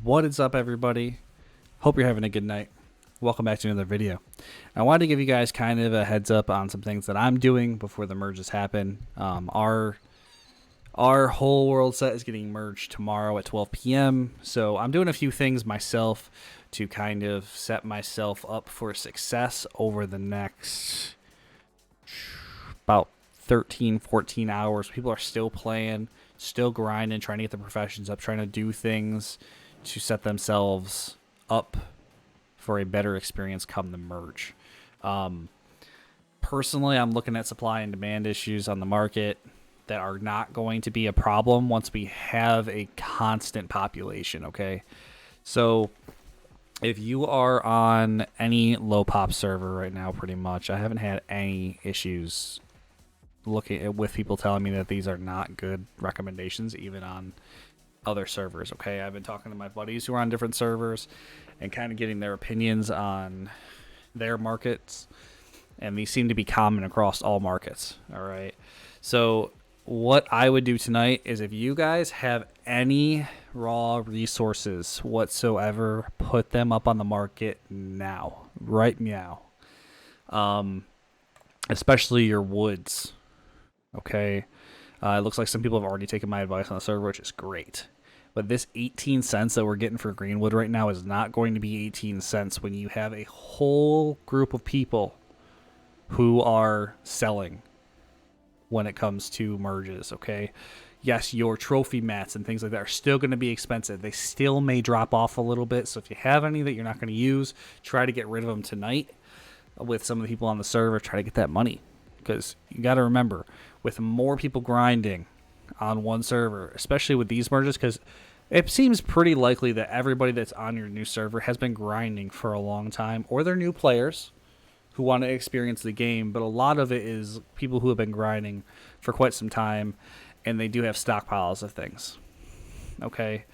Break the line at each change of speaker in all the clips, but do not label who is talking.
What is up, everybody? Hope you're having a good night. Welcome back to another video. I wanted to give you guys kind of a heads up on some things that I'm doing before the merges happen. Our whole world set is getting merged tomorrow at 12 p.m. So I'm doing a few things myself to kind of set myself up for success over the next about 13, 14 hours. People are still playing, still grinding, trying to get the professions up, trying to do things to set themselves up for a better experience come the merge. Personally, I'm looking at supply and demand issues on the market that are not going to be a problem once we have a constant population, okay? So if you are on any low pop server right now, pretty much, I haven't had any issues looking at with people telling me that these are not good recommendations, even on other servers. Okay, I've been talking to my buddies who are on different servers and kind of getting their opinions on their markets, and these seem to be common across all markets. All right, so what I would do tonight is, if you guys have any raw resources whatsoever, put them up on the market now, right meow. Especially your woods. Okay, it looks like some people have already taken my advice on the server, which is great. But this 18 cents that we're getting for greenwood right now is not going to be 18 cents when you have a whole group of people who are selling when it comes to merges, okay? Yes, your trophy mats and things like that are still going to be expensive. They still may drop off a little bit. So if you have any that you're not going to use, try to get rid of them tonight with some of the people on the server. Try to get that money. Because you got to remember, with more people grinding on one server, especially with these merges, because it seems pretty likely that everybody that's on your new server has been grinding for a long time, or they're new players who want to experience the game, but a lot of it is people who have been grinding for quite some time, and they do have stockpiles of things. Okay,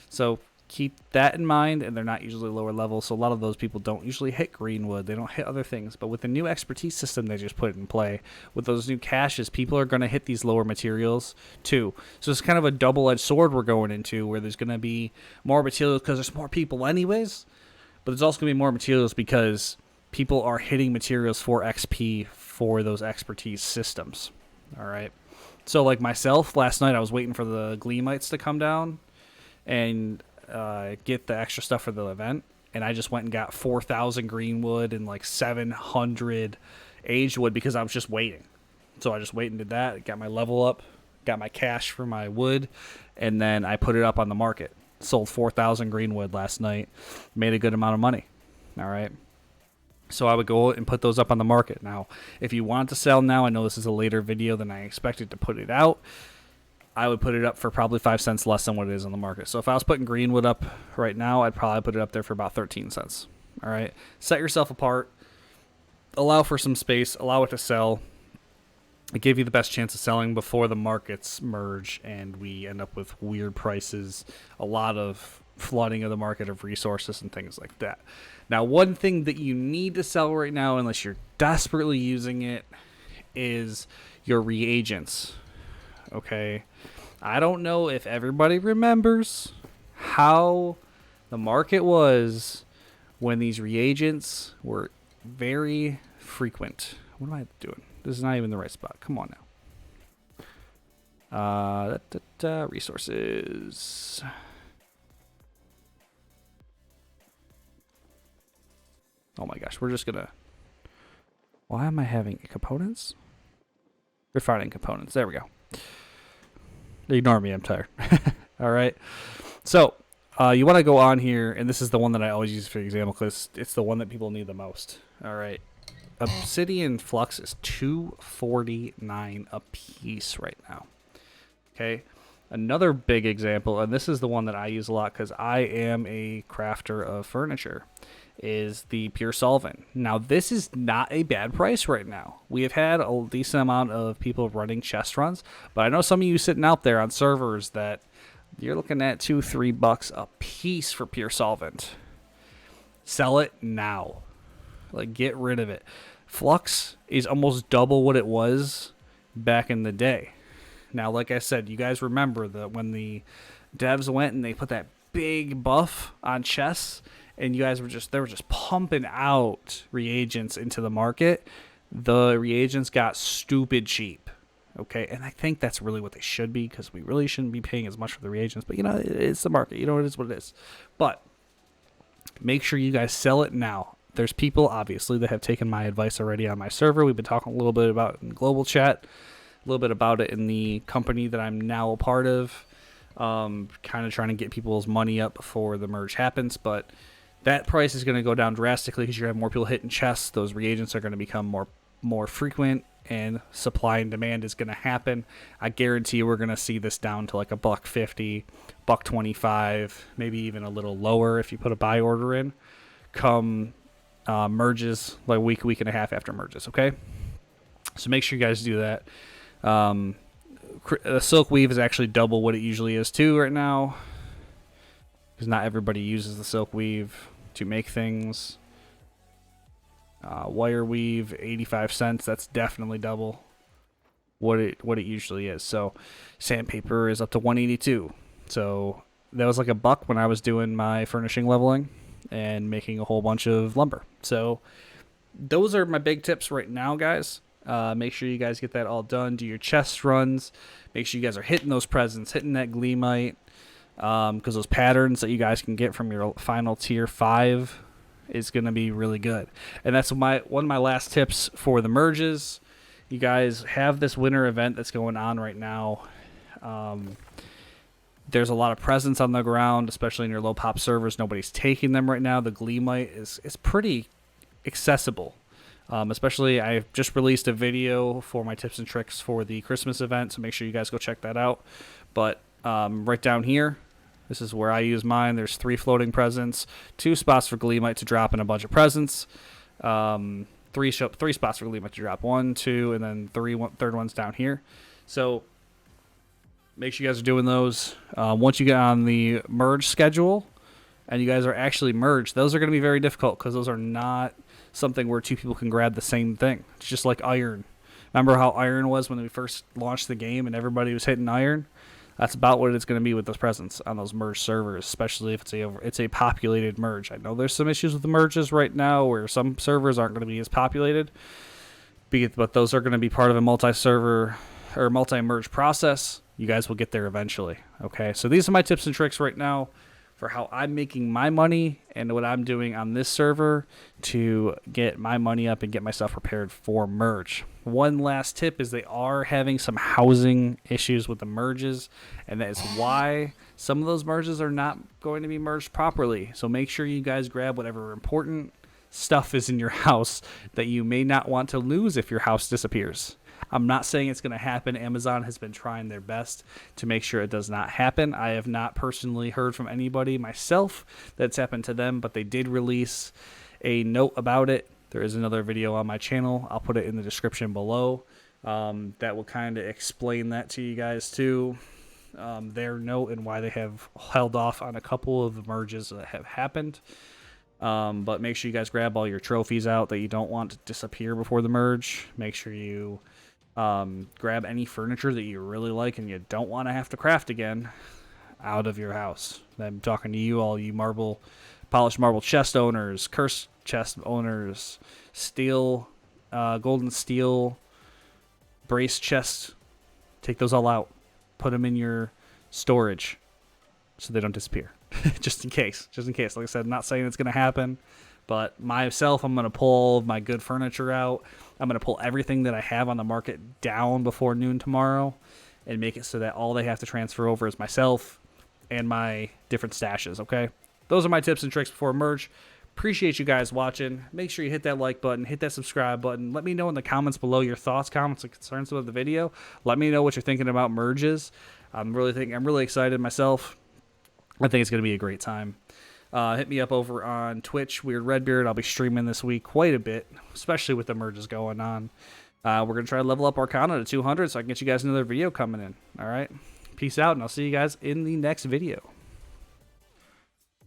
so keep that in mind, and they're not usually lower level, so a lot of those people don't usually hit greenwood. They don't hit other things, but with the new expertise system they just put in play, with those new caches, people are going to hit these lower materials too. So it's kind of a double-edged sword we're going into, where there's going to be more materials because there's more people anyways, but there's also going to be more materials because people are hitting materials for XP for those expertise systems. All right, so like myself, last night I was waiting for the gleamites to come down and get the extra stuff for the event, and I just went and got 4,000 greenwood and like 700 aged wood because I was just waiting. So I just waited and did that, got my level up, got my cash for my wood, and then I put it up on the market. Sold 4,000 greenwood last night, made a good amount of money. All right, so I would go and put those up on the market. Now, if you want to sell now, I know this is a later video than I expected to put it out, I would put it up for probably 5 cents less than what it is on the market. So if I was putting greenwood up right now, I'd probably put it up there for about 13 cents. All right, set yourself apart, allow for some space, allow it to sell. It give you the best chance of selling before the markets merge and we end up with weird prices, a lot of flooding of the market of resources and things like that. Now, one thing that you need to sell right now, unless you're desperately using it, is your reagents. Okay, I don't know if everybody remembers how the market was when these reagents were very frequent. What am I doing? This is not even the right spot. Come on now. Resources. Oh my gosh, we're just gonna. Why am I having components? Refining components. There we go. Ignore me, I'm tired. All right. So you want to go on here, and this is the one that I always use for example because it's the one that people need the most. All right. Obsidian flux is $2.49 a piece right now. Okay. Another big example, and this is the one that I use a lot because I am a crafter of furniture, is the pure solvent. Now, this is not a bad price right now. We have had a decent amount of people running chest runs, but I know some of you sitting out there on servers that you're looking at $2-3 a piece for pure solvent. Sell it now. Like, get rid of it. Flux is almost double what it was back in the day. Now, like I said, you guys remember that when the devs went and they put that big buff on chests, and you guys were just pumping out reagents into the market, the reagents got stupid cheap. Okay, and I think that's really what they should be, because we really shouldn't be paying as much for the reagents. But it's the market. It is what it is. But make sure you guys sell it now. There's people obviously that have taken my advice already on my server. We've been talking a little bit about it in global chat, a little bit about it in the company that I'm now a part of. Kind of trying to get people's money up before the merge happens, but that price is going to go down drastically because you're going to have more people hitting chests. Those reagents are going to become more frequent, and supply and demand is going to happen. I guarantee you we're going to see this down to like $1.50, $1.25, maybe even a little lower if you put a buy order in. Come merges, like week and a half after merges. Okay, so make sure you guys do that. The silk weave is actually double what it usually is too right now, because not everybody uses the silk weave to make things. Wire weave, 85 cents. That's definitely double what it usually is. So sandpaper is up to 182. So that was like $1 when I was doing my furnishing leveling and making a whole bunch of lumber. So those are my big tips right now, guys. Make sure you guys get that all done. Do your chest runs. Make sure you guys are hitting those presents, hitting that gleamite, because those patterns that you guys can get from your final tier 5 is going to be really good. And that's one of my last tips for the merges. You guys have this winter event that's going on right now. There's a lot of presents on the ground, especially in your low pop servers. Nobody's taking them right now. The gleamite is pretty accessible. Especially, I've just released a video for my tips and tricks for the Christmas event, so make sure you guys go check that out. But right down here, this is where I use mine. There's 3 floating presents, 2 spots for gleamite to drop, and a bunch of presents. 3 spots for gleamite to drop, 1, 2, and then third one's down here. So make sure you guys are doing those. Once you get on the merge schedule, and you guys are actually merged, those are going to be very difficult, because those are not something where 2 people can grab the same thing. It's just like iron. Remember how iron was when we first launched the game and everybody was hitting iron? That's about what it's going to be with those presents on those merge servers, especially if it's a populated merge. I know there's some issues with the merges right now where some servers aren't going to be as populated, but those are going to be part of a multi-server or multi-merge process. You guys will get there eventually. Okay, so these are my tips and tricks right now for how I'm making my money and what I'm doing on this server to get my money up and get myself prepared for merge. One last tip is they are having some housing issues with the merges, and that is why some of those merges are not going to be merged properly. So make sure you guys grab whatever important stuff is in your house that you may not want to lose if your house disappears. I'm not saying it's going to happen. Amazon has been trying their best to make sure it does not happen. I have not personally heard from anybody myself that's happened to them, but they did release a note about it. There is another video on my channel. I'll put it in the description below. That will kind of explain that to you guys too. Their note and why they have held off on a couple of the merges that have happened. But make sure you guys grab all your trophies out that you don't want to disappear before the merge. Make sure you grab any furniture that you really like and you don't want to have to craft again out of your house. I'm talking to you, all you polished marble chest owners, cursed chest owners, steel, golden steel, brace chest. Take those all out. Put them in your storage so they don't disappear. just in case. Like I said, I'm not saying it's going to happen. But myself, I'm going to pull all of my good furniture out. I'm going to pull everything that I have on the market down before noon tomorrow and make it so that all they have to transfer over is myself and my different stashes, okay? Those are my tips and tricks before merge. Appreciate you guys watching. Make sure you hit that like button, hit that subscribe button. Let me know in the comments below your thoughts, comments, and concerns about the video. Let me know what you're thinking about merges. I'm really excited myself. I think it's going to be a great time. Hit me up over on Twitch, Weird Redbeard. I'll be streaming this week quite a bit, especially with the merges going on. We're going to try to level up Arcana to 200 so I can get you guys another video coming in. All right? Peace out, and I'll see you guys in the next video.